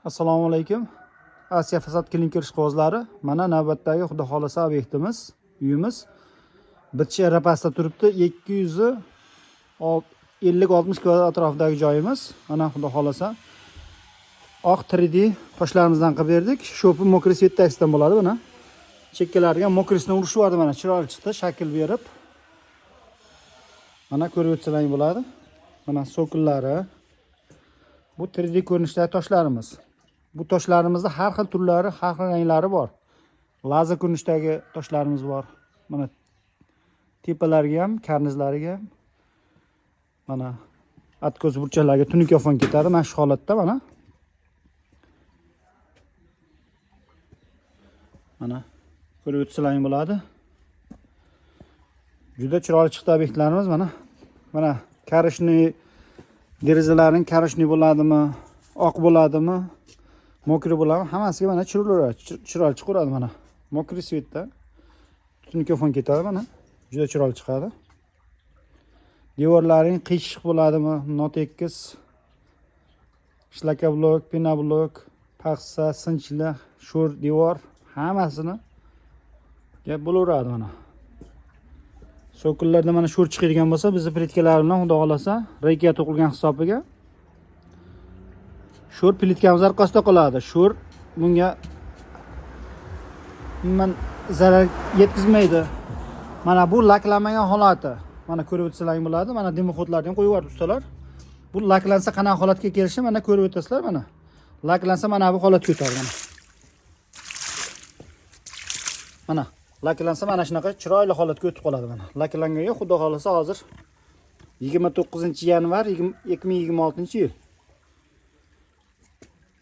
Assalomu alaykum. Asiya fasad kirish qog'ozlari. Mana navbatdagi xudo xolasa obyektimiz, uyimiz. Bitish arafasida turibdi. 250-60 kvadrat atrofidagi joyimiz. Mana xudo xolasa oq 3D toshlarimizdan qilib berdik. Sho'pi mokri svet taksidan bo'ladi mana. Chekkalariga mokrisini urishyapti mana, chiroyli chiqdi, shakl berib. Mana ko'rib o'tsangiz bo'ladi. Mana so'killari. Bu 3D ko'rinishdagi toshlarimiz. Bu toshlarimizda har xil turlari, har xil ranglari bor. Lazer ko'rinishdagi toshlarimiz bor. Mana tepalariga ham, karnizlariga ham. Mana atko'z burchaklariga tunikofon ketadi. Mana shu holatda mana. Mana ko'rib o'tsangiz bo'ladi. Juda chiroyli chiqdi obyektlarimiz mana. Mana karishni derazalarining karishni bo'ladimi, oq bo'ladimi, mokri bo'ladimi, hammasiga mana chiroyli chiqaradi mana. Mokri svetda tunikofon ketadi mana. Juda chiroyli chiqadi. Devorlaring qiyshiq bo'ladimi, notekis, shlaka blok, pina blok, paxsa, sinchli, sho'r devor hammasini gap bo'laveradi mana. So'killarda mana sho'r chiqadigan bo'lsa, bizning plitkalar bilan xudo xolasa reyka to'qilgan hisobiga sho'r plitkamiz orqasida qoladi. Sho'r bunga zarar yetkazmaydi. Mana bu laklanmagan holati. Mana ko'rib o'tsangiz bo'ladi. Mana dimoxodlarni ham qo'yib yubordi ustalar. Bu laklansa qanaqa holatga kelishi mana ko'rib o'tasizlar mana. Laklansa mana bu holatga o'tadi mana. Mana laklansa mana shunaqa chiroyli holatga o'tib qoladi mana. Laklanganga xudo xolasa hozir 29-yanvar 2026-yil.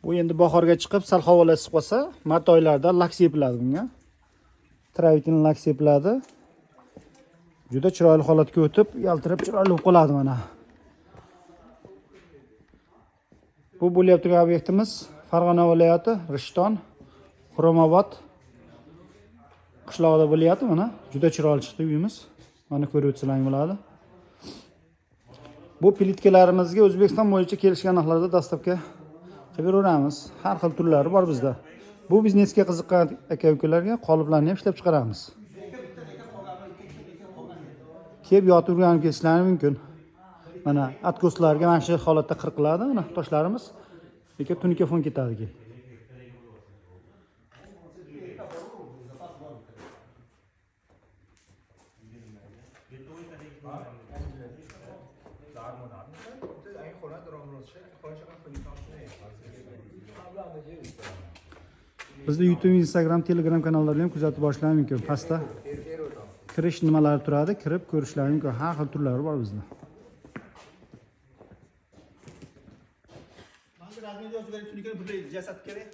Bu endi bahorga chiqib, sal havolasi qolsa, mart oylarida lak sepiladi bunga. Travitin lak sepiladi. Juda chiroyli holatga o'tib, yaltirab chiroyli bo'lib qoladi mana. Bu bo'lyapti obyektimiz Farg'ona viloyati, Rishton, Xuromobod qishlog'ida bo'lyapti mana. Juda chiroyli chiqdi uyimiz. Mana ko'rib o'tsangiz bo'ladi. Bu plitkalarimizga O'zbekiston bo'yicha kelishgan narxlarda dastavka qilib beramiz. Har xil turlari bor bizda. Bu biznesga qiziqqan aka-ukalarga qoliplarni ham ishlab chiqaramiz. Kelib yotib o'rganib ketishlari mumkin. Mana atkoslarga mana shu holatda qirqiladi mana toshlarimiz. Lekin tunikofon ketadi keyin. Bizda YouTube, Instagram, Telegram kanallarida ham kuzatib borishlaring mumkin. Pastda kirish nimalari turadi, kirib ko'rishlaring mumkin. Har xil turlari bor bizda. Mana razmerni yozib berib tunikani burlaydi, jasad kerak.